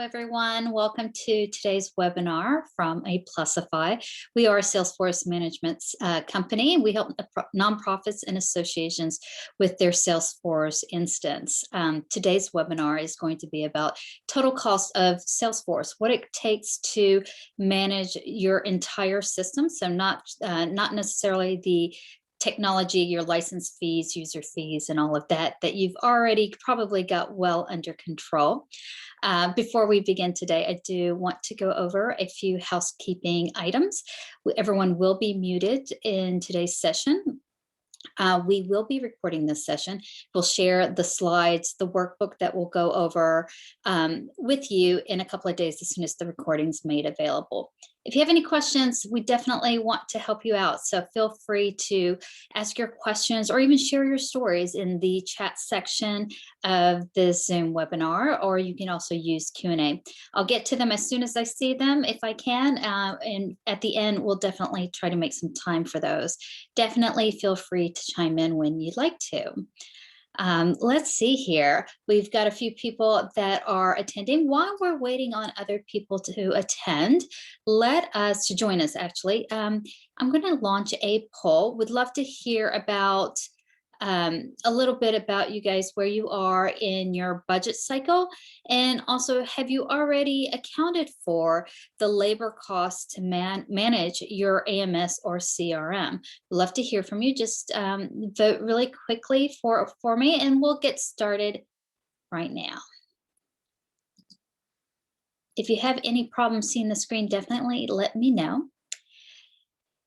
everyone. Welcome to today's webinar from A Plusify. We are a Salesforce management company. We help nonprofits and associations with their Salesforce instance. Today's webinar is going to be about total cost of Salesforce, what it takes to manage your entire system. So not necessarily the technology, your license fees, user fees, and all of that you've already probably got well under control. Before we begin today, I do want to go over a few housekeeping items. Everyone will be muted in today's session. We will be recording this session. We'll share the slides, the workbook that we'll go over with you in a couple of days as soon as the recording's made available. If you have any questions, we definitely want to help you out. So feel free to ask your questions or even share your stories in the chat section of the Zoom webinar, or you can also use Q&A. I'll get to them as soon as I see them if I can. And at the end, we'll definitely try to make some time for those. Definitely feel free to chime in when you'd like to. Let's see here. We've got a few people that are attending. While we're waiting on other people to attend, to join us actually, I'm going to launch a poll. Would love to hear about a little bit about you guys, where you are in your budget cycle, and also have you already accounted for the labor costs to manage your AMS or CRM? Love to hear from you. Just vote really quickly for me, and we'll get started right now. If you have any problems seeing the screen, definitely let me know.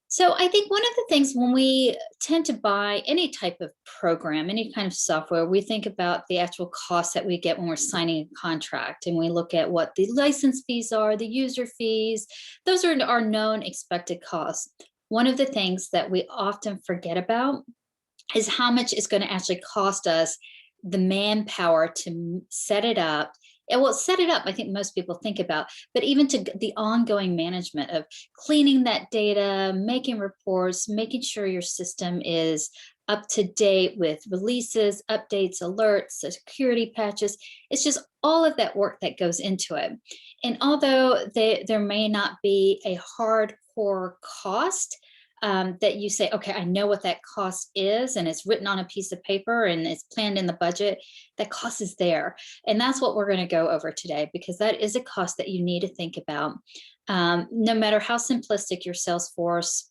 So I think one of the things when we tend to buy any type of program, any kind of software, we think about the actual costs that we get when we're signing a contract, and we look at what the license fees are, the user fees. Those are our known expected costs. One of the things that we often forget about is how much it's going to actually cost us the manpower to set it up. And well, set it up, I think most people think about, but even to the ongoing management of cleaning that data, making reports, making sure your system is up to date with releases, updates, alerts, security patches. It's just all of that work that goes into it. And although there may not be a hardcore cost, that you say, okay, I know what that cost is, and it's written on a piece of paper and it's planned in the budget, that cost is there. And that's what we're going to go over today, because that is a cost that you need to think about. No matter how simplistic your Salesforce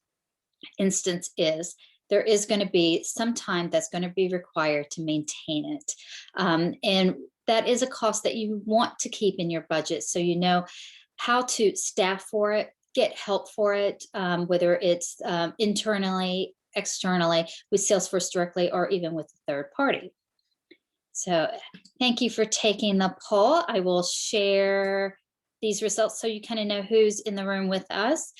instance is, there is going to be some time that's going to be required to maintain it. And that is a cost that you want to keep in your budget, so you know how to staff for it, get help for it, whether it's internally, externally, with Salesforce directly, or even with a third party. So thank you for taking the poll. I will share these results so you kind of know who's in the room with us.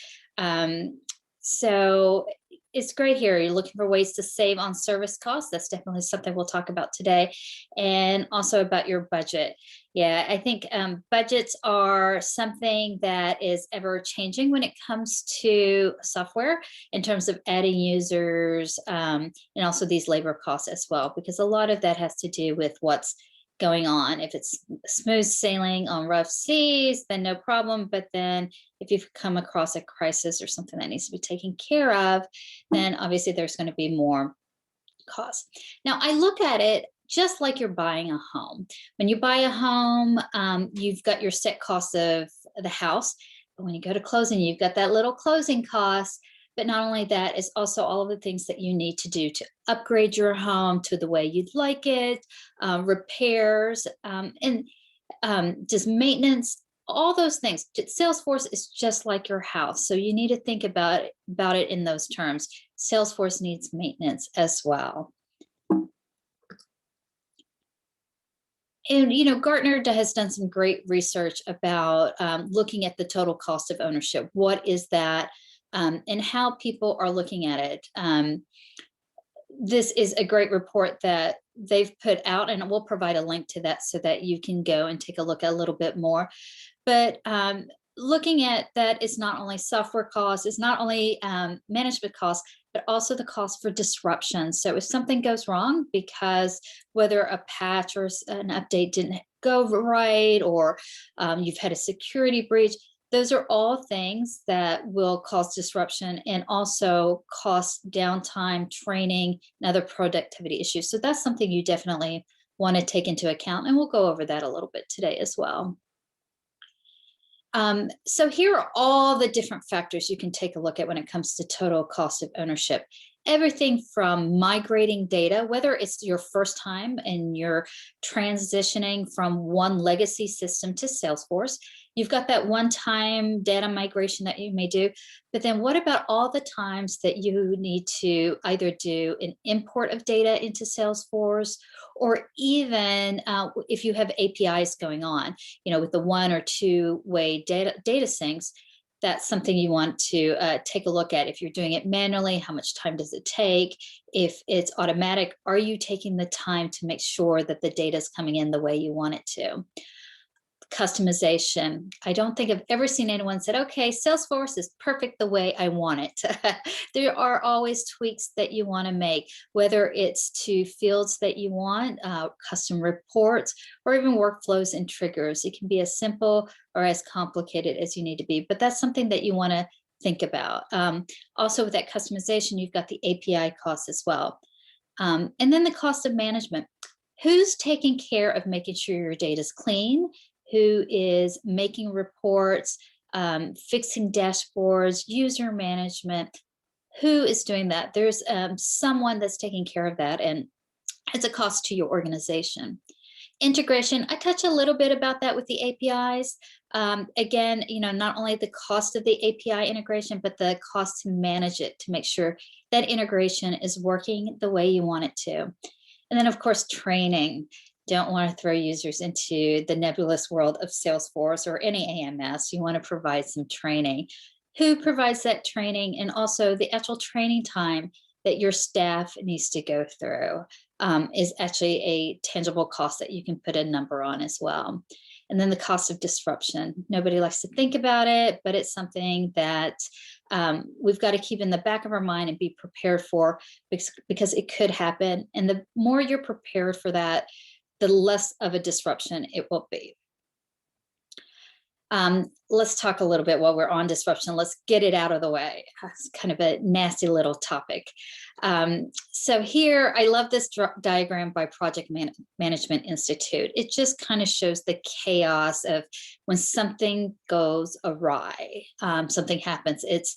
So it's great here. You're looking for ways to save on service costs. That's definitely something we'll talk about today. And also about your budget. Yeah, I think budgets are something that is ever changing when it comes to software, in terms of adding users, and also these labor costs as well, because a lot of that has to do with what's going on. If it's smooth sailing on rough seas, then no problem. But then if you've come across a crisis or something that needs to be taken care of, then obviously there's going to be more costs. Now, I look at it just like you're buying a home. When you buy a home, you've got your set cost of the house. But when you go to closing, you've got that little closing cost. But not only that, it's also all of the things that you need to do to upgrade your home to the way you'd like it, repairs, and just maintenance, all those things. Salesforce is just like your house. So you need to think about it in those terms. Salesforce needs maintenance as well. And, you know, Gartner has done some great research about looking at the total cost of ownership. What is that? And how people are looking at it. This is a great report that they've put out, and we'll provide a link to that so that you can go and take a look at a little bit more. But looking at that is not only software costs, it's not only management costs, but also the cost for disruption. So if something goes wrong, because whether a patch or an update didn't go right, or you've had a security breach. Those are all things that will cause disruption and also cost downtime, training, and other productivity issues. So that's something you definitely want to take into account. And we'll go over that a little bit today as well. So here are all the different factors you can take a look at when it comes to total cost of ownership. Everything from migrating data, whether it's your first time and you're transitioning from one legacy system to Salesforce, you've got that one-time data migration that you may do. But then what about all the times that you need to either do an import of data into Salesforce, or even if you have APIs going on, with the one or two way data syncs, that's something you want to take a look at. If you're doing it manually, how much time does it take? If it's automatic, are you taking the time to make sure that the data is coming in the way you want it to? Customization. I don't think I've ever seen anyone said, okay, Salesforce is perfect the way I want it. There are always tweaks that you want to make, whether it's to fields that you want, custom reports, or even workflows and triggers. It can be as simple or as complicated as you need to be, but that's something that you want to think about. Also with that customization, you've got the API costs as well. And then the cost of management. Who's taking care of making sure your data is clean? Who is making reports, fixing dashboards, user management? Who is doing that? There's someone that's taking care of that, and it's a cost to your organization. Integration, I touch a little bit about that with the APIs. Again, not only the cost of the API integration, but the cost to manage it, to make sure that integration is working the way you want it to. And then, of course, training. Don't want to throw users into the nebulous world of Salesforce or any AMS. You want to provide some training. Who provides that training? And also the actual training time that your staff needs to go through is actually a tangible cost that you can put a number on as well. And then the cost of disruption. Nobody likes to think about it, but it's something that we've got to keep in the back of our mind and be prepared for, because it could happen. And the more you're prepared for that, the less of a disruption it will be. Let's talk a little bit while we're on disruption. Let's get it out of the way. It's kind of a nasty little topic. So here, I love this diagram by Project Management Institute. It just kind of shows the chaos of when something goes awry, something happens. It's,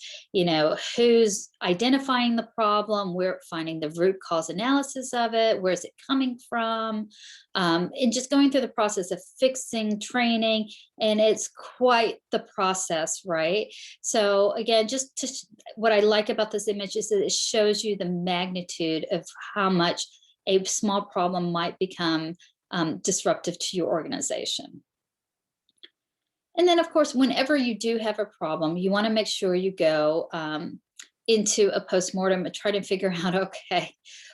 who's identifying the problem, we're finding the root cause analysis of it, where's it coming from, and just going through the process of fixing, training, and it's quite the process, right? So again, what I like about this image is that it shows you the magnitude of how much a small problem might become disruptive to your organization. And then, of course, whenever you do have a problem, you want to make sure you go into a postmortem and try to figure out, okay,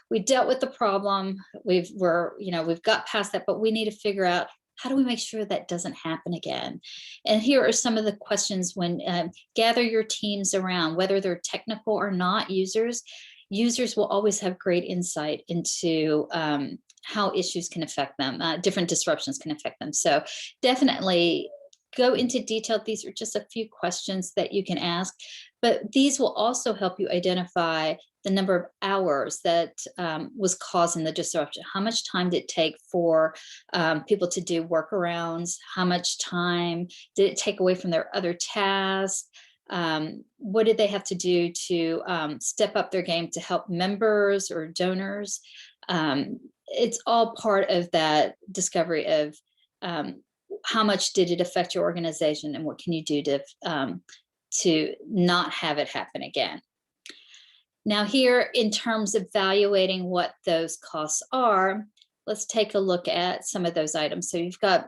we dealt with the problem, we've got past that, but we need to figure out, how do we make sure that doesn't happen again? And here are some of the questions when gather your teams around, whether they're technical or not users. Users will always have great insight into how issues can affect them, different disruptions can affect them. So definitely go into detail. These are just a few questions that you can ask, but these will also help you identify the number of hours that was causing the disruption. How much time did it take for people to do workarounds? How much time did it take away from their other tasks? What did they have to do to step up their game to help members or donors? It's all part of that discovery of how much did it affect your organization, and what can you do to not have it happen again? Now here, in terms of evaluating what those costs are, let's take a look at some of those items. So you've got,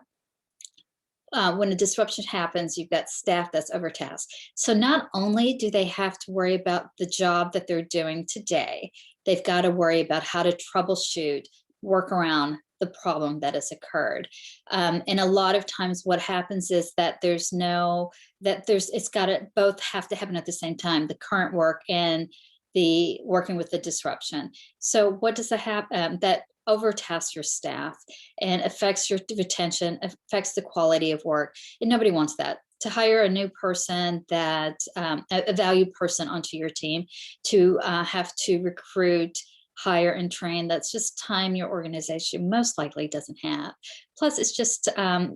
when a disruption happens, you've got staff that's overtasked. So not only do they have to worry about the job that they're doing today, they've got to worry about how to troubleshoot, work around the problem that has occurred. And a lot of times what happens is that it's got to both have to happen at the same time, the current work and the working with the disruption. So what does that happen? That overtask your staff and affects your retention, affects the quality of work. And nobody wants that. To hire a new person that a valued person onto your team, to have to recruit, hire, and train, that's just time your organization most likely doesn't have. Plus, it's just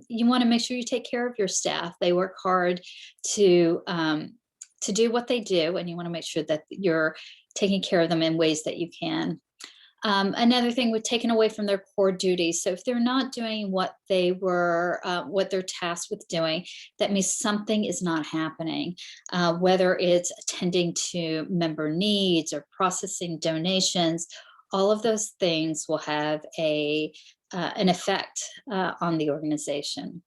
you want to make sure you take care of your staff. They work hard to do what they do, and you want to make sure that you're taking care of them in ways that you can. Another thing with taken away from their core duties. So if they're not doing what they were, what they're tasked with doing, that means something is not happening, whether it's attending to member needs or processing donations. All of those things will have an effect on the organization.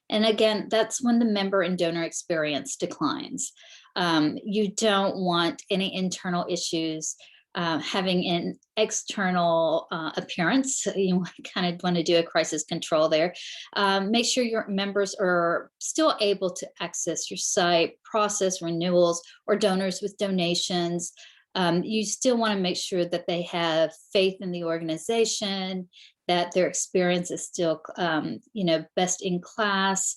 And again, that's when the member and donor experience declines. You don't want any internal issues having an external appearance. You kind of want to do a crisis control there. Make sure your members are still able to access your site, process renewals or donors with donations. You still want to make sure that they have faith in the organization, that their experience is still, best in class.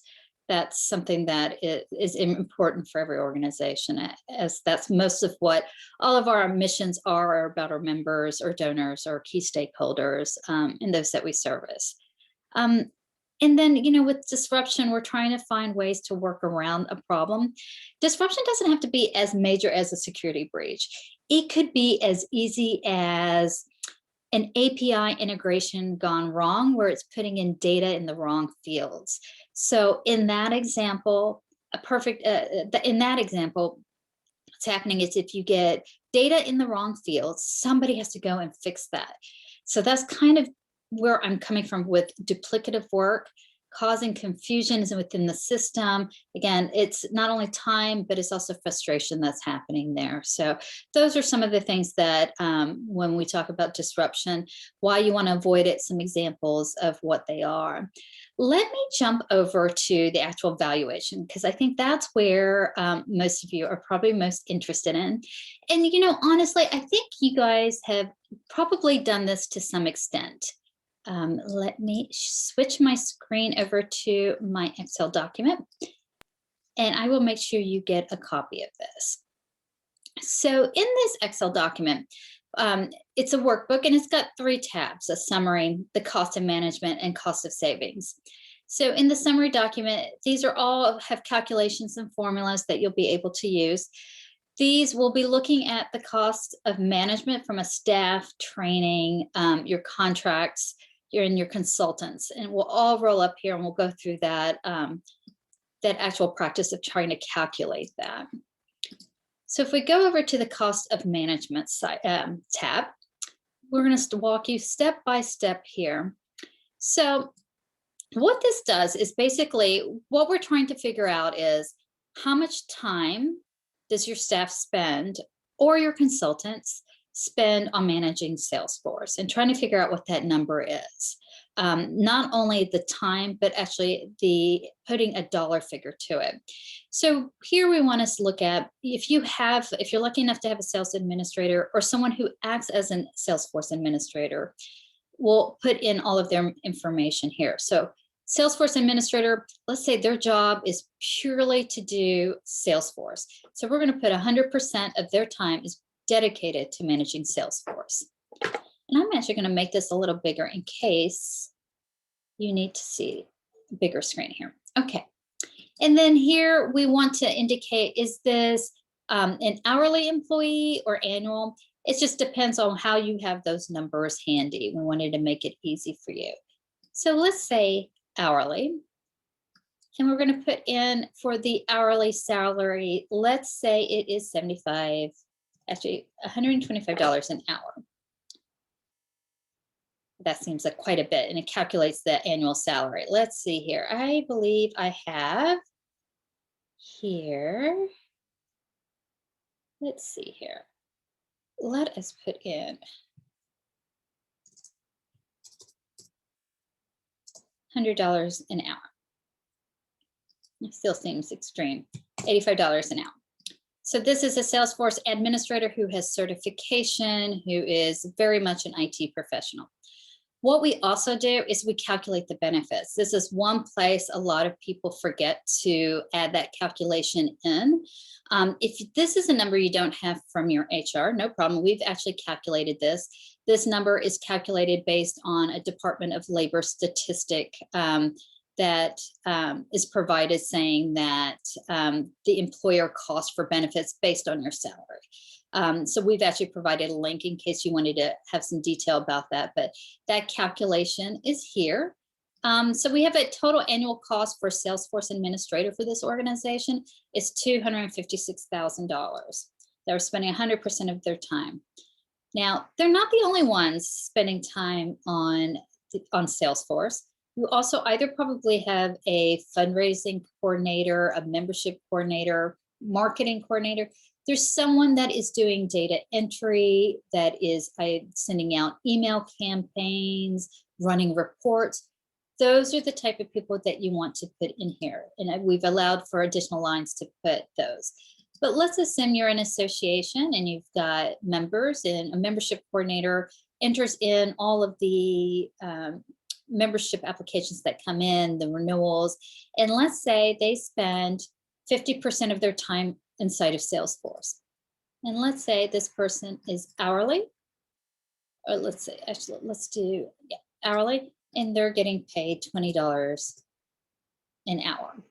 That's something that is important for every organization, as that's most of what all of our missions are about our members or donors or key stakeholders and those that we service. And then, with disruption, we're trying to find ways to work around a problem. Disruption doesn't have to be as major as a security breach. It could be as easy as an API integration gone wrong, where it's putting in data in the wrong fields. So in that example, what's happening is if you get data in the wrong fields, somebody has to go and fix that. So that's kind of where I'm coming from with duplicative work, causing confusions within the system. Again, it's not only time, but it's also frustration that's happening there. So those are some of the things that when we talk about disruption, why you want to avoid it, some examples of what they are. Let me jump over to the actual valuation, because I think that's where most of you are probably most interested in. And, honestly, I think you guys have probably done this to some extent. Let me switch my screen over to my Excel document, and I will make sure you get a copy of this. So in this Excel document, it's a workbook, and it's got 3 tabs: a summary, the cost of management, and cost of savings. So in the summary document, these are all have calculations and formulas that you'll be able to use. These will be looking at the cost of management from a staff, training, your contracts, your consultants, and we'll all roll up here and we'll go through that, that actual practice of trying to calculate that. So if we go over to the cost of management tab, we're going to walk you step by step here. So what this does is basically what we're trying to figure out is how much time does your staff spend or your consultants spend on managing Salesforce, and trying to figure out what that number is. Not only the time, but actually putting a dollar figure to it. So here we want to look at if you're lucky enough to have a sales administrator or someone who acts as a Salesforce administrator, we'll put in all of their information here. So Salesforce administrator, let's say their job is purely to do Salesforce. So we're going to put 100% of their time is dedicated to managing Salesforce. And I'm actually going to make this a little bigger in case you need to see a bigger screen here. Okay. And then here we want to indicate, is this an hourly employee or annual? It just depends on how you have those numbers handy. We wanted to make it easy for you. So let's say hourly. And we're going to put in for the hourly salary, let's say it is $125 an hour. That seems like quite a bit, and it calculates the annual salary. Let's see here. I believe I have here. Let's see here. Let us put in $100 an hour. It still seems extreme. $85 an hour. So this is a Salesforce administrator who has certification, who is very much an IT professional. What we also do is we calculate the benefits. This is one place a lot of people forget to add that calculation in. If this is a number you don't have from your HR, no problem. We've actually calculated this. This number is calculated based on a Department of Labor statistic that is provided, saying that the employer cost for benefits based on your salary. So we've actually provided a link in case you wanted to have some detail about that, but that calculation is here. So we have a total annual cost for Salesforce administrator for this organization is $256,000. They're spending 100% of their time. Now, they're not the only ones spending time on Salesforce. You also either probably have a fundraising coordinator, a membership coordinator, marketing coordinator. There's someone that is doing data entry, that is sending out email campaigns, running reports. Those are the type of people that you want to put in here. And we've allowed for additional lines to put those. But let's assume you're an association and you've got members, and a membership coordinator enters in all of the membership applications that come in, the renewals. And let's say they spend 50% of their time inside of Salesforce. And let's say this person is hourly, or let's say, actually, let's do hourly, and they're getting paid $20 an hour.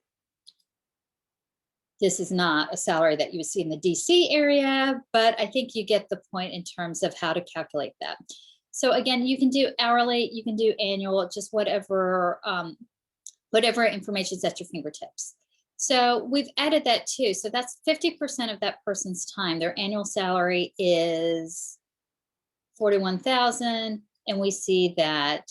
This is not a salary that you would see in the DC area, but I think you get the point in terms of how to calculate that. So again, you can do hourly, you can do annual, just whatever information is at your fingertips. So we've added that too. So that's 50% of that person's time. Their annual salary is $41,000, and we see that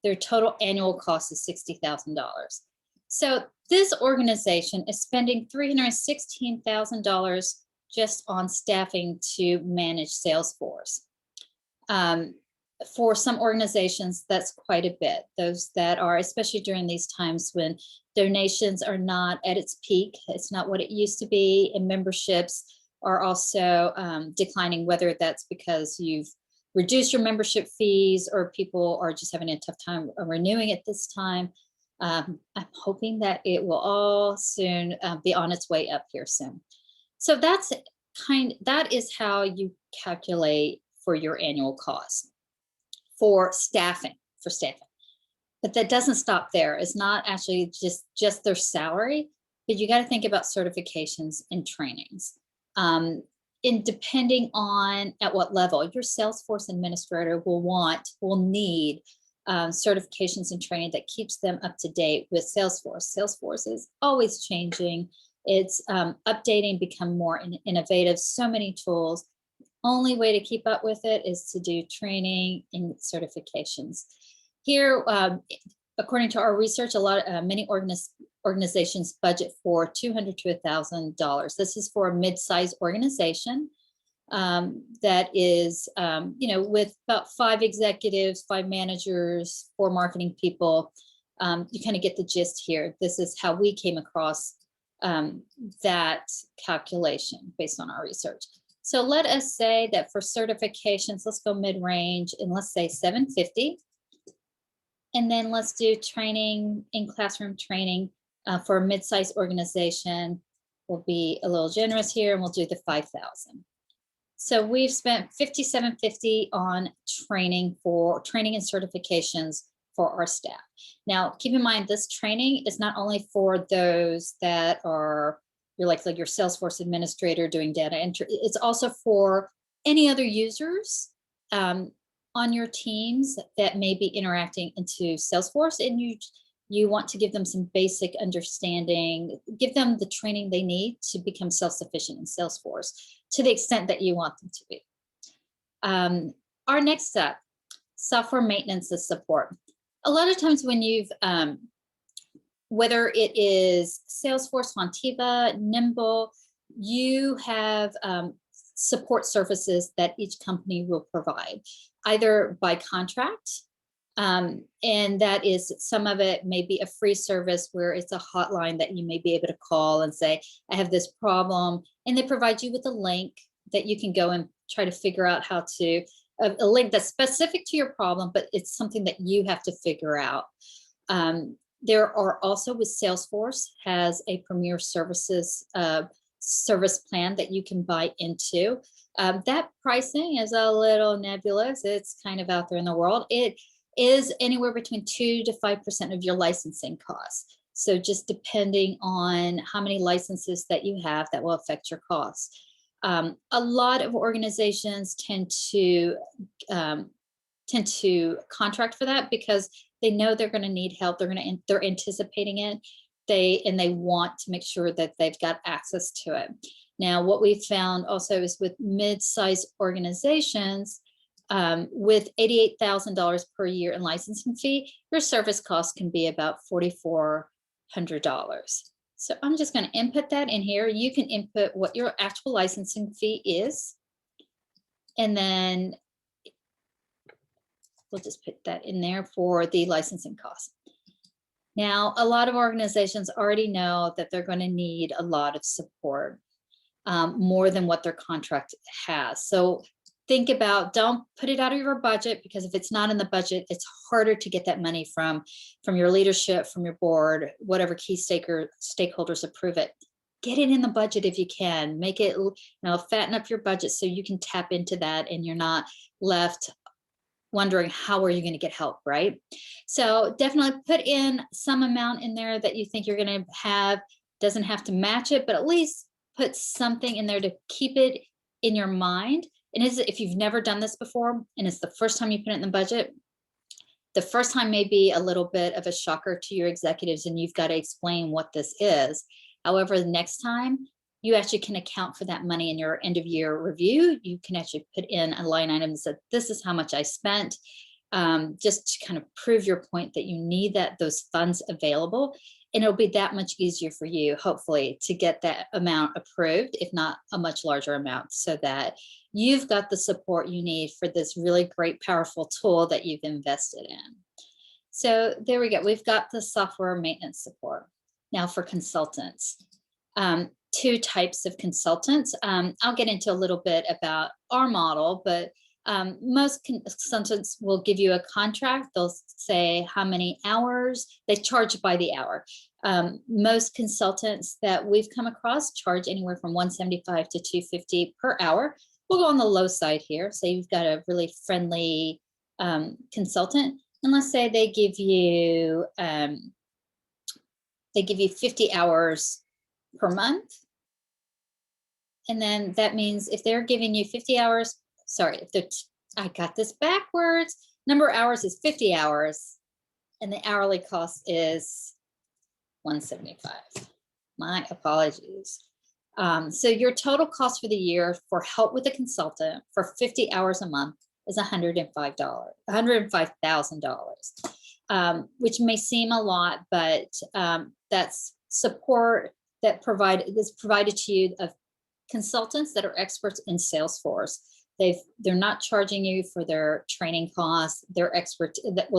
their total annual cost is $60,000. So this organization is spending $316,000 just on staffing to manage Salesforce. For some organizations, that's quite a bit. Those that are, especially during these times when donations are not at its peak, it's not what it used to be, and memberships are also declining, whether that's because you've reduced your membership fees or people are just having a tough time renewing at this time. I'm hoping that it will all soon be on its way up here soon. So that is how you calculate for your annual cost for staffing. But that doesn't stop there. It's not actually just their salary, but you got to think about certifications and trainings. And depending on at what level, your Salesforce administrator will need certifications and training that keeps them up to date with Salesforce. Salesforce is always changing. It's updating, become more innovative, so many tools. Only way to keep up with it is to do training and certifications. Here, according to our research, many organizations budget for $200 to $1,000. This is for a mid-sized organization that is, with about 5 executives, 5 managers, 4 marketing people. You kind of get the gist here. This is how we came across that calculation based on our research. So let us say that for certifications, let's go mid-range and let's say $750. And then let's do training, in classroom training for a mid-sized organization. We'll be a little generous here and we'll do the $5,000. So we've spent $5,750 on training and certifications for our staff. Now, keep in mind, this training is not only for those that are like your Salesforce administrator doing data entry. It's also for any other users on your teams that may be interacting into Salesforce, and you want to give them some basic understanding, give them the training they need to become self-sufficient in Salesforce to the extent that you want them to be. Our next step, software maintenance and support. A lot of times when you've whether it is Salesforce, Fontiva, Nimble, you have support services that each company will provide, either by contract, and that is, some of it may be a free service where it's a hotline that you may be able to call and say, I have this problem, and they provide you with a link that you can go and try to figure out how to a link that's specific to your problem, but it's something that you have to figure out. There are also, with Salesforce has a premier services service plan that you can buy into. That pricing is a little nebulous. It's kind of out there in the world. It is anywhere between 2 to 5% of your licensing costs. So just depending on how many licenses that you have, that will affect your costs. A lot of organizations tend to contract for that because they know they're going to need help. They're anticipating it. They want to make sure that they've got access to it. Now, what we've found also is with mid-sized organizations, with $88,000 per year in licensing fee, your service cost can be about $4,400. So I'm just going to input that in here. You can input what your actual licensing fee is, and then we'll just put that in there for the licensing cost. Now, a lot of organizations already know that they're going to need a lot of support, more than what their contract has. So think about, don't put it out of your budget, because if it's not in the budget, it's harder to get that money from your leadership, from your board, whatever key stakeholders approve it. Get it in the budget if you can. Make it, fatten up your budget so you can tap into that and you're not left wondering how are you going to get help, right? So definitely put in some amount in there that you think you're going to have. Doesn't have to match it, but at least put something in there to keep it in your mind. And if you've never done this before and it's the first time you put it in the budget, the first time may be a little bit of a shocker to your executives and you've got to explain what this is. However, the next time you actually can account for that money in your end of year review. You can actually put in a line item and say, this is how much I spent, just to kind of prove your point that you need those funds available. And it'll be that much easier for you, hopefully, to get that amount approved, if not a much larger amount, so that you've got the support you need for this really great, powerful tool that you've invested in. So there we go. We've got the software maintenance support. Now for consultants. Two types of consultants. I'll get into a little bit about our model, but most consultants will give you a contract. They'll say how many hours. They charge by the hour. Most consultants that we've come across charge anywhere from $175 to $250 per hour. We'll go on the low side here. So you've got a really friendly consultant, and let's say they give you 50 hours per month. And then that means if they're giving you 50 hours, sorry, I got this backwards. Number of hours is 50 hours and the hourly cost is $175. My apologies. So your total cost for the year for help with a consultant for 50 hours a month is $105,000, which may seem a lot, but that's support that's provided to you of consultants that are experts in Salesforce. They're not charging you for their training costs. They're experts that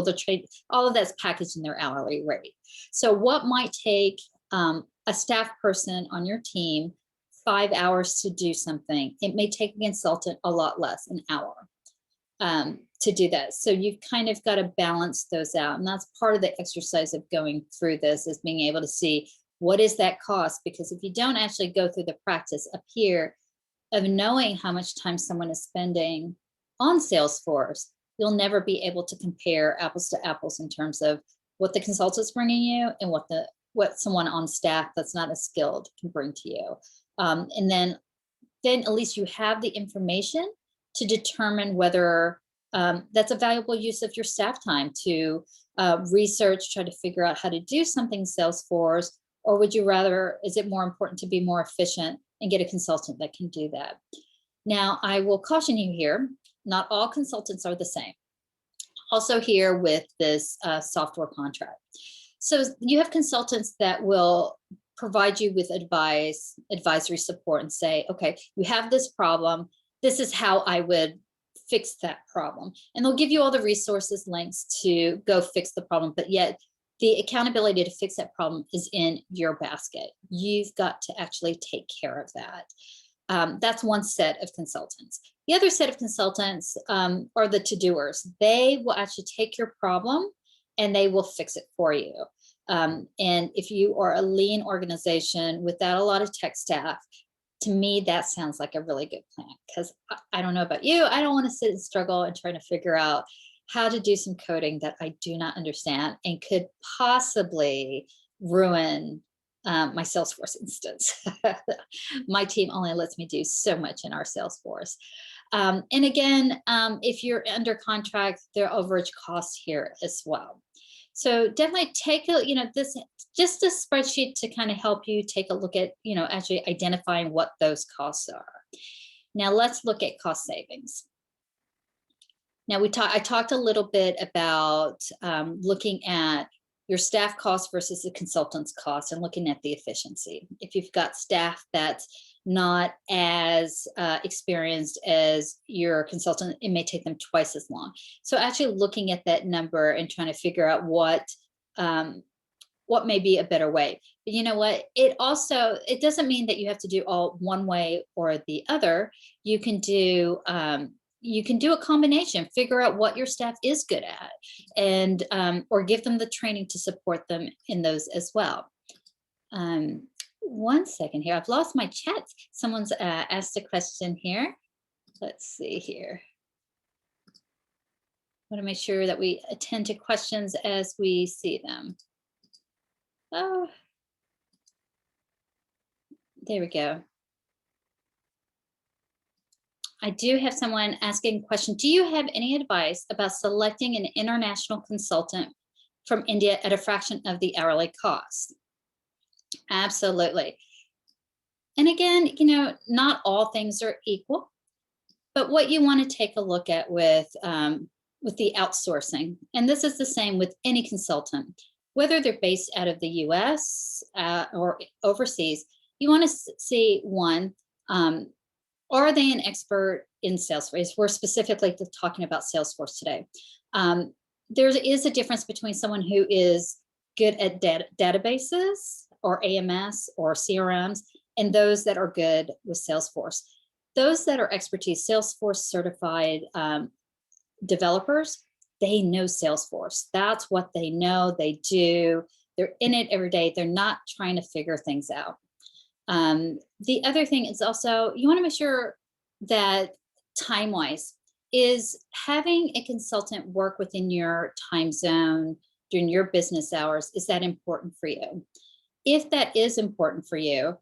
all of that's packaged in their hourly rate. So what might take a staff person on your team 5 hours to do something, it may take a consultant a lot less, an hour, to do that. So you've kind of got to balance those out. And that's part of the exercise of going through this, is being able to see what is that cost? Because if you don't actually go through the practice up here of knowing how much time someone is spending on Salesforce, you'll never be able to compare apples to apples in terms of what the consultant's bringing you and what someone on staff that's not as skilled can bring to you. And then at least you have the information to determine whether that's a valuable use of your staff time to research, try to figure out how to do something in Salesforce, or would you rather, is it more important to be more efficient and get a consultant that can do that? Now, I will caution you here, not all consultants are the same. Also here with this software contract. So you have consultants that will provide you with advisory support and say, okay, you have this problem. This is how I would fix that problem. And they'll give you all the resources, links to go fix the problem, but yet the accountability to fix that problem is in your basket. You've got to actually take care of that. That's one set of consultants. The other set of consultants are the to-doers. They will actually take your problem and they will fix it for you. And if you are a lean organization without a lot of tech staff, to me, that sounds like a really good plan, because I don't know about you. I don't want to sit and struggle and trying to figure out how to do some coding that I do not understand and could possibly ruin my Salesforce instance. My team only lets me do so much in our Salesforce. And again, if you're under contract, there are overage costs here as well. So definitely take a, this just a spreadsheet to kind of help you take a look at, actually identifying what those costs are. Now let's look at cost savings. Now I talked a little bit about looking at your staff costs versus the consultant's costs and looking at the efficiency. If you've got staff that's not as experienced as your consultant, it may take them twice as long. So actually looking at that number and trying to figure out what may be a better way. But you know what? It doesn't mean that you have to do all one way or the other. You can do a combination, figure out what your staff is good at, and or give them the training to support them in those as well. One second here, I've lost my chat. Someone's asked a question here. Let's see here. I want to make sure that we attend to questions as we see them. Oh, there we go. I do have someone asking a question. Do you have any advice about selecting an international consultant from India at a fraction of the hourly cost? Absolutely. And again, not all things are equal, but what you want to take a look at with the outsourcing, and this is the same with any consultant, whether they're based out of the US or overseas, you want to see one, are they an expert in Salesforce? We're specifically talking about Salesforce today. There is a difference between someone who is good at databases or AMS or CRMs and those that are good with Salesforce. Those that are expertise, Salesforce certified developers, they know Salesforce. That's what they know. They do. They're in it every day. They're not trying to figure things out. The other thing is also, you want to make sure that time-wise is having a consultant work within your time zone during your business hours. Is that important for you? If that is important for you,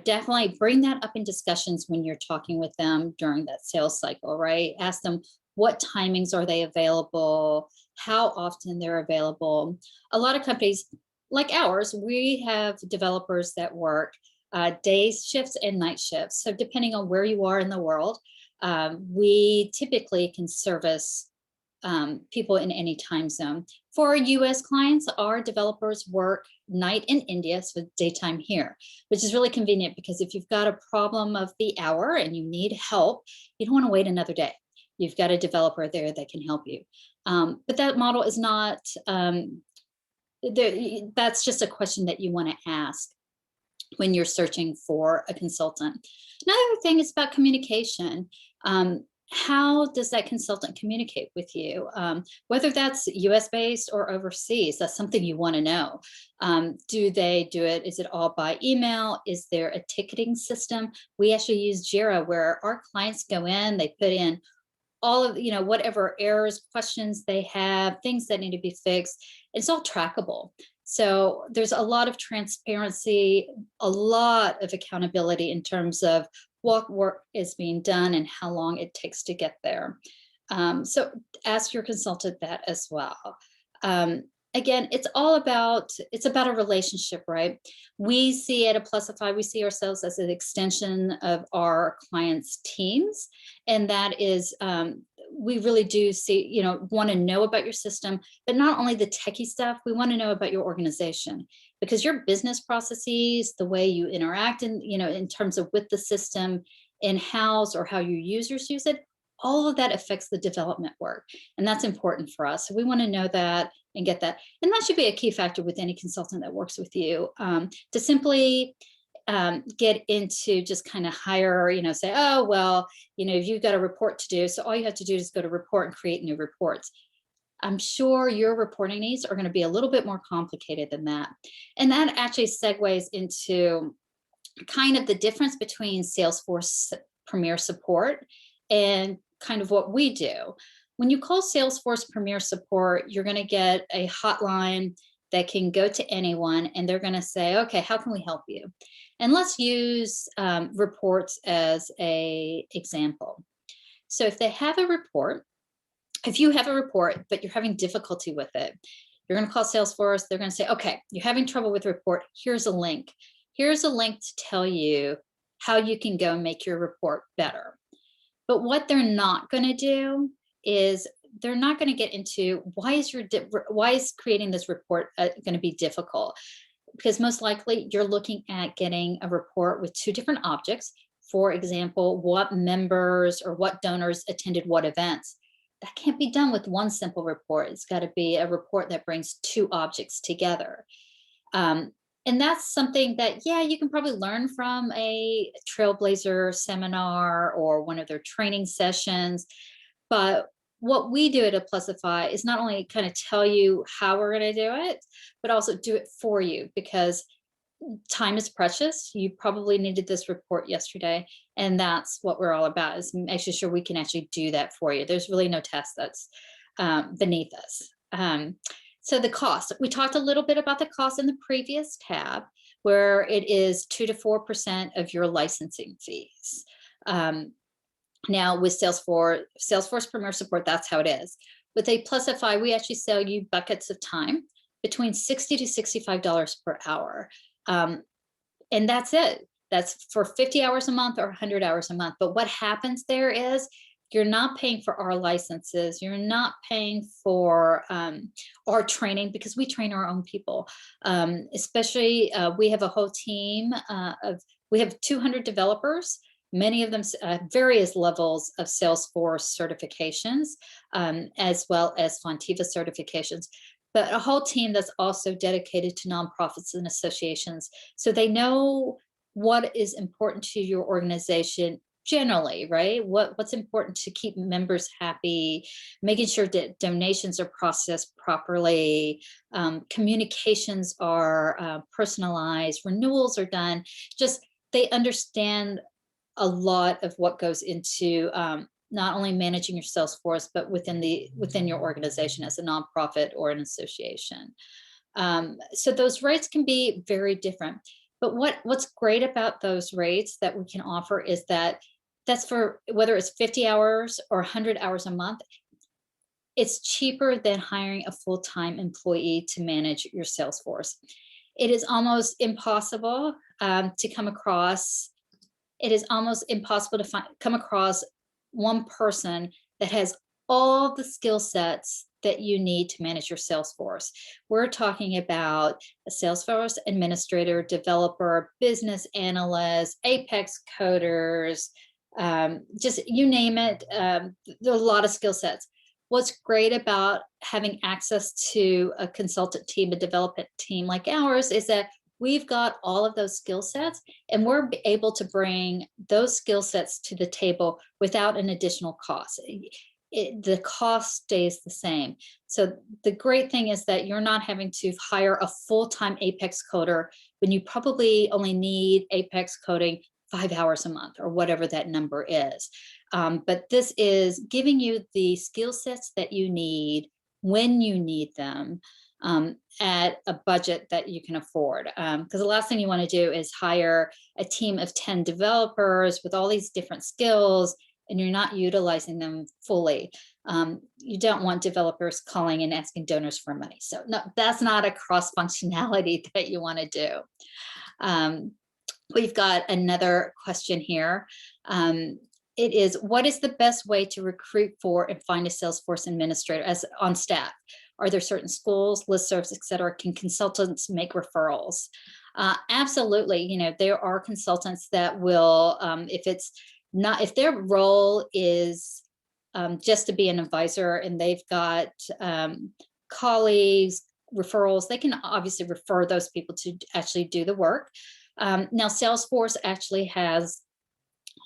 definitely bring that up in discussions when you're talking with them during that sales cycle, right? Ask them what timings are they available, how often they're available. A lot of companies like ours, we have developers that work day shifts and night shifts. So depending on where you are in the world, we typically can service people in any time zone. For our US clients, our developers work night in India, so daytime here, which is really convenient because if you've got a problem of the hour and you need help, you don't want to wait another day. You've got a developer there that can help you. But that model is not, that's just a question that you want to ask when you're searching for a consultant. Another thing is about communication. How does that consultant communicate with you? Whether that's US based or overseas, that's something you want to know. Do they do it? Is it all by email? Is there a ticketing system? We actually use Jira, where our clients go in, they put in all of, whatever errors, questions they have, things that need to be fixed. It's all trackable. So there's a lot of transparency, a lot of accountability in terms of what work is being done and how long it takes to get there. So ask your consultant that as well. Again, it's about a relationship, right? We see at Applusify, we see ourselves as an extension of our clients' teams. And that is, we really do see, want to know about your system, but not only the techie stuff, we want to know about your organization, because your business processes, the way you interact in terms of with the system, in-house, or how your users use it, all of that affects the development work. And that's important for us. So we want to know that and get that. And that should be a key factor with any consultant that works with you, to simply get into just kind of hire, say, oh, well, you've got a report to do. So all you have to do is go to report and create new reports. I'm sure your reporting needs are going to be a little bit more complicated than that. And that actually segues into kind of the difference between Salesforce Premier Support and kind of what we do. When you call Salesforce Premier Support, you're going to get a hotline that can go to anyone, and they're going to say, okay, how can we help you? And let's use reports as an example. So if they have a report, if you have a report, but you're having difficulty with it, you're going to call Salesforce. They're going to say, okay, you're having trouble with the report. Here's a link. Here's a link to tell you how you can go and make your report better. But what they're not going to do is they're not going to get into why is creating this report going to be difficult? Because most likely you're looking at getting a report with two different objects. For example, what members or what donors attended what events. That can't be done with one simple report. It's got to be a report that brings two objects together. And that's something that, yeah, you can probably learn from a Trailblazer seminar or one of their training sessions. But what we do at Applusify is not only kind of tell you how we're going to do it, but also do it for you, because time is precious. You probably needed this report yesterday. And that's what we're all about, is making sure we can actually do that for you. There's really no test that's beneath us. So the cost, we talked a little bit about the cost in the previous tab, where it is 2 to 4% of your licensing fees. Now with Salesforce Premier Support, that's how it is. With Applusify, we actually sell you buckets of time between $60 to $65 per hour. And that's it. That's for 50 hours a month or 100 hours a month. But what happens there is you're not paying for our licenses. You're not paying for our training, because we train our own people. Especially, we have a whole team we have 200 developers, many of them various levels of Salesforce certifications, as well as Fontiva certifications, but a whole team that's also dedicated to nonprofits and associations. So they know what is important to your organization generally, right? What's important to keep members happy, making sure that donations are processed properly, communications are personalized, renewals are done. Just they understand a lot of what goes into not only managing your Salesforce, but within your organization as a nonprofit or an association. So those rates can be very different. But what's great about those rates that we can offer is that that's for whether it's 50 hours or 100 hours a month. It's cheaper than hiring a full-time employee to manage your Salesforce. It is almost impossible to come across. It is almost impossible to come across one person that has all the skill sets that you need to manage your Salesforce. We're talking about a Salesforce administrator, developer, business analyst, Apex coders, just you name it. There are a lot of skill sets. What's great about having access to a consultant team, a development team like ours, is that we've got all of those skill sets, and we're able to bring those skill sets to the table without an additional cost. The cost stays the same. So the great thing is that you're not having to hire a full-time Apex coder when you probably only need Apex coding 5 hours a month or whatever that number is. But this is giving you the skill sets that you need when you need them, at a budget that you can afford. Because the last thing you want to do is hire a team of 10 developers with all these different skills, and you're not utilizing them fully. You don't want developers calling and asking donors for money. So no, that's not a cross functionality that you want to do. We've got another question here. It is, what is the best way to recruit for and find a Salesforce administrator as on staff? Are there certain schools, listservs, et cetera? Can consultants make referrals? Absolutely. There are consultants that will, if their role is just to be an advisor and they've got colleagues, referrals, they can obviously refer those people to actually do the work. Now, Salesforce actually has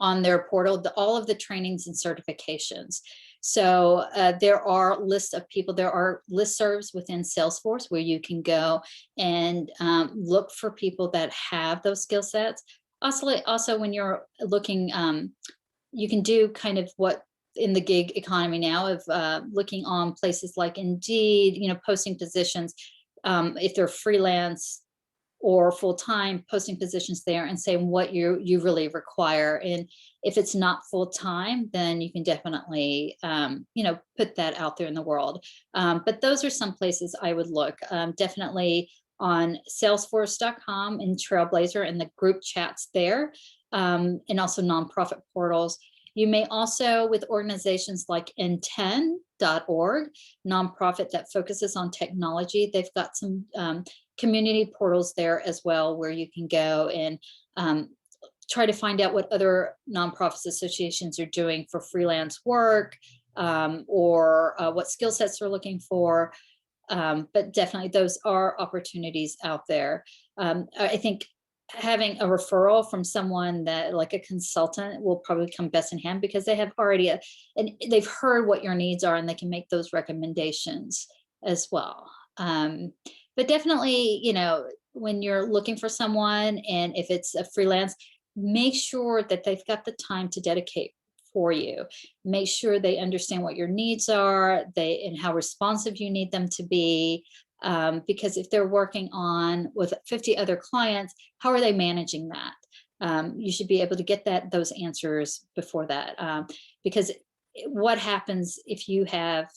on their portal all of the trainings and certifications. So there are lists of people, there are listservs within Salesforce where you can go and look for people that have those skill sets. Also when you're looking, you can do kind of what in the gig economy now of looking on places like Indeed, posting positions, if they're freelance or full-time, posting positions there and saying what you really require. And if it's not full-time, then you can definitely put that out there in the world. But those are some places I would look. Definitely on salesforce.com and Trailblazer and the group chats there, and also nonprofit portals. You may also, with organizations like n10.org, nonprofit that focuses on technology, they've got some community portals there as well, where you can go and try to find out what other nonprofits associations are doing for freelance work, or what skill sets they're looking for. But definitely those are opportunities out there. I think having a referral from someone that like a consultant will probably come best in hand, because they have already and they've heard what your needs are and they can make those recommendations as well. But definitely, when you're looking for someone, and if it's a freelance, make sure that they've got the time to dedicate for you. Make sure they understand what your needs are, and how responsive you need them to be. Because if they're working on with 50 other clients, how are they managing that? You should be able to get those answers before that. Because what happens if you have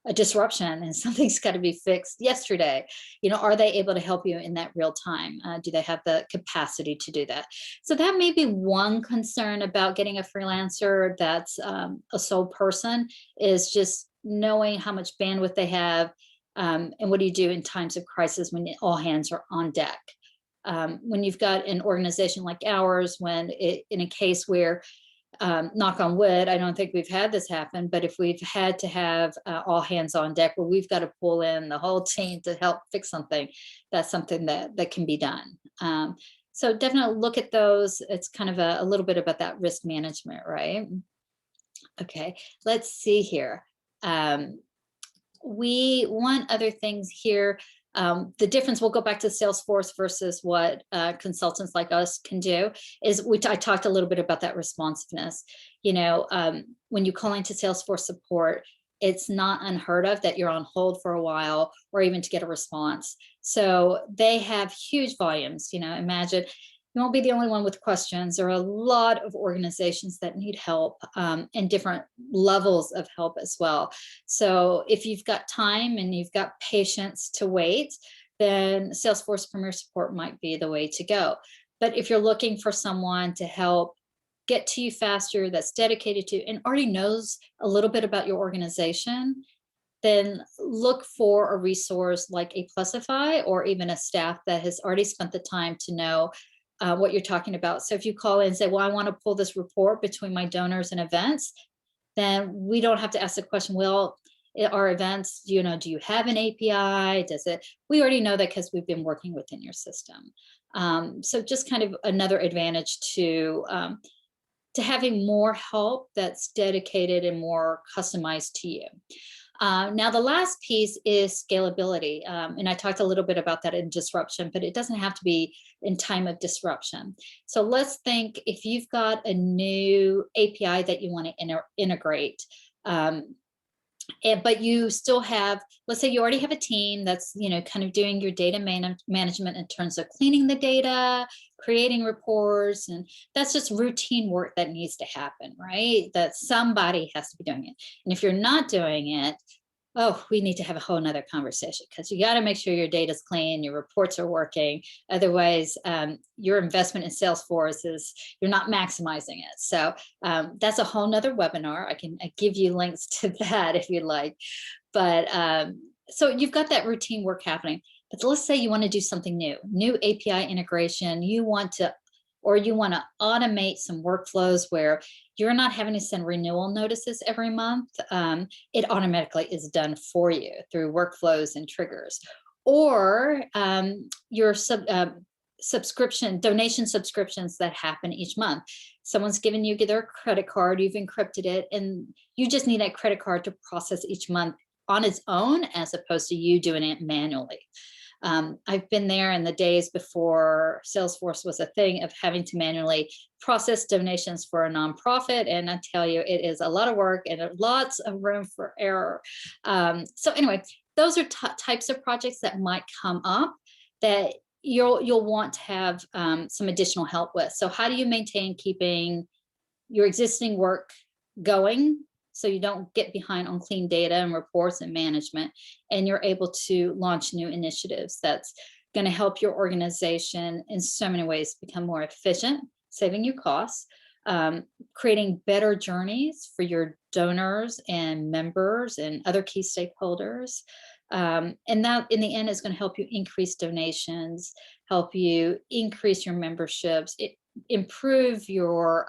a disruption and something's got to be fixed yesterday? Are they able to help you in that real time? Do they have the capacity to do that? So that may be one concern about getting a freelancer that's a sole person, is just knowing how much bandwidth they have. And what do you do in times of crisis when all hands are on deck? When you've got an organization like ours, in a case where, knock on wood, I don't think we've had this happen, but if we've had to have all hands on deck, where we've got to pull in the whole team to help fix something, that's something that can be done. So definitely look at those. It's kind of a little bit about that risk management, right? Okay, let's see here. One other things here, the difference, we'll go back to Salesforce versus what consultants like us can do, is I talked a little bit about that responsiveness. When you call into Salesforce support, it's not unheard of that you're on hold for a while, or even to get a response. So they have huge volumes. Imagine you won't be the only one with questions. There are a lot of organizations that need help, and different levels of help as well. So if you've got time and you've got patience to wait, then Salesforce Premier Support might be the way to go. But if you're looking for someone to help get to you faster, that's dedicated to and already knows a little bit about your organization, then look for a resource like a Plusify, or even a staff that has already spent the time to know what you're talking about. So if you call in and say, well, I want to pull this report between my donors and events, then we don't have to ask the question, well, our events, do you have an API? We already know that because we've been working within your system. So just kind of another advantage to having more help that's dedicated and more customized to you. Now, the last piece is scalability. And I talked a little bit about that in disruption, but it doesn't have to be in time of disruption. So let's think if you've got a new API that you want to integrate, but you still have, let's say you already have a team that's, kind of doing your data management in terms of cleaning the data, creating reports, and that's just routine work that needs to happen, right? That somebody has to be doing it. And if you're not doing it, oh, we need to have a whole nother conversation, because you got to make sure your data's clean, your reports are working. Otherwise, your investment in Salesforce you're not maximizing it. So that's a whole nother webinar. I can give you links to that if you'd like. But so you've got that routine work happening. But let's say you want to do something new API integration. You want to automate some workflows where you're not having to send renewal notices every month. It automatically is done for you through workflows and triggers. Or donation subscriptions that happen each month. Someone's given you their credit card, you've encrypted it, and you just need that credit card to process each month on its own, as opposed to you doing it manually. I've been there in the days before Salesforce was a thing, of having to manually process donations for a nonprofit. And I tell you, it is a lot of work and lots of room for error. So anyway, those are types of projects that might come up that you'll want to have some additional help with. So how do you maintain keeping your existing work going, so you don't get behind on clean data and reports and management, and you're able to launch new initiatives that's going to help your organization in so many ways become more efficient, saving you costs, creating better journeys for your donors and members and other key stakeholders. And that in the end is going to help you increase donations, help you increase your memberships, improve your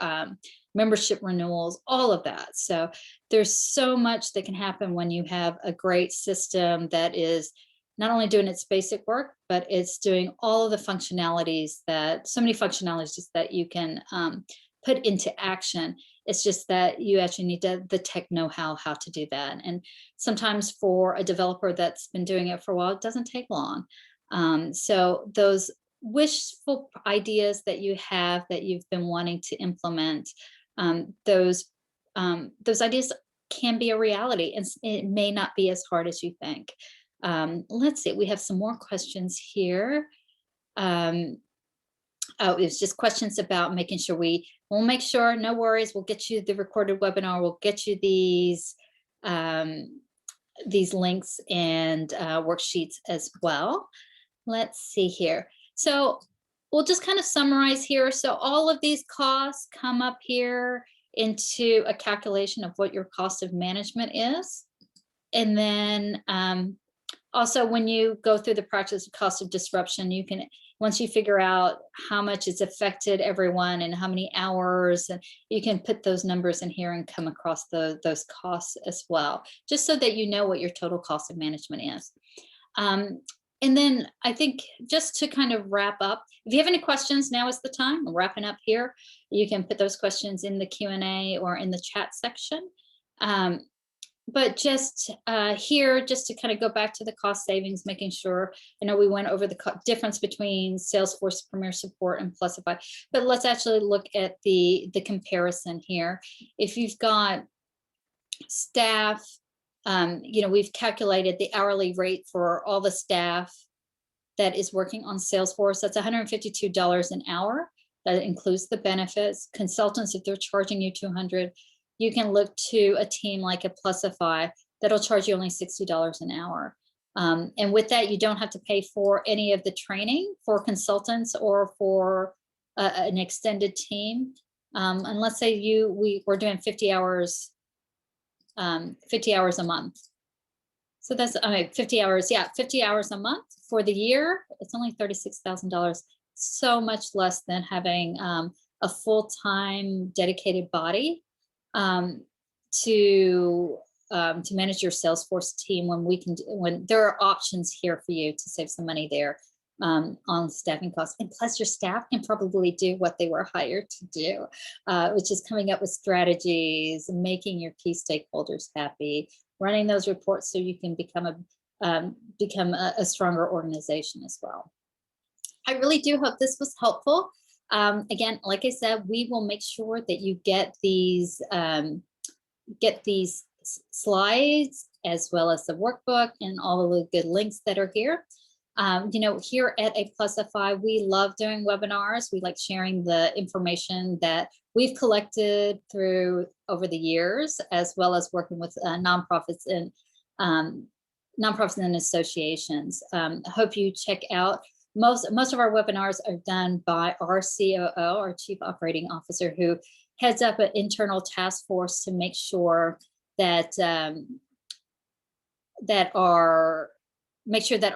membership renewals, all of that. So there's so much that can happen when you have a great system that is not only doing its basic work, but it's doing all of the functionalities so many functionalities that you can put into action. It's just that you actually need the tech know-how to do that. And sometimes for a developer that's been doing it for a while, it doesn't take long. So those wishful ideas that you have that you've been wanting to implement, those ideas can be a reality, and it may not be as hard as you think. Let's see, we have some more questions here. Oh, it's just questions about making sure we'll make sure, no worries, we'll get you the recorded webinar, we'll get you these links and worksheets as well. Let's see here. So we'll just kind of summarize here. So all of these costs come up here into a calculation of what your cost of management is. And then also, when you go through the practice of cost of disruption, you can, once you figure out how much it's affected everyone and how many hours, and you can put those numbers in here and come across those costs as well, just so that you know what your total cost of management is. And then I think just to kind of wrap up, if you have any questions, now is the time. I'm wrapping up here. You can put those questions in the Q&A or in the chat section. But just here, just to kind of go back to the cost savings, making sure, we went over the difference between Salesforce Premier Support and Plusify, but let's actually look at the comparison here. If you've got staff, we've calculated the hourly rate for all the staff that is working on Salesforce. That's $152 an hour. That includes the benefits. Consultants, if they're charging you $200, you can look to a team like a Plusify that'll charge you only $60 an hour. And with that, you don't have to pay for any of the training for consultants or for an extended team. And let's say we're doing 50 hours a month. So that's 50 hours. Yeah, 50 hours a month for the year. It's only $36,000. So much less than having a full-time dedicated body to manage your Salesforce team, when there are options here for you to save some money there on staffing costs. And plus your staff can probably do what they were hired to do, which is coming up with strategies, making your key stakeholders happy, running those reports so you can become a stronger organization as well. I really do hope this was helpful. Again, like I said, we will make sure that you get these slides as well as the workbook and all of the good links that are here. Here at A Plusify, we love doing webinars. We like sharing the information that we've collected over the years, as well as working with nonprofits and associations. I hope you check out. Most of our webinars are done by our COO, our Chief Operating Officer, who heads up an internal task force to make sure that our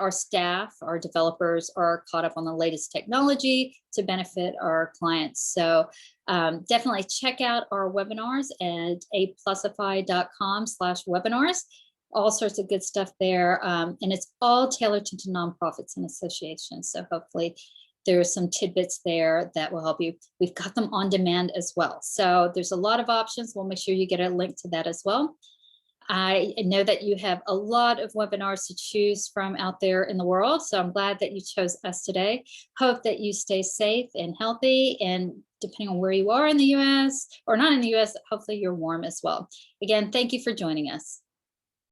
staff, our developers, are caught up on the latest technology to benefit our clients. So definitely check out our webinars at aplusify.com/webinars. All sorts of good stuff there. And it's all tailored to nonprofits and associations. So hopefully there's some tidbits there that will help you. We've got them on demand as well. So there's a lot of options. We'll make sure you get a link to that as well. I know that you have a lot of webinars to choose from out there in the world. So I'm glad that you chose us today. Hope that you stay safe and healthy. And depending on where you are in the US or not in the US, hopefully you're warm as well. Again, thank you for joining us.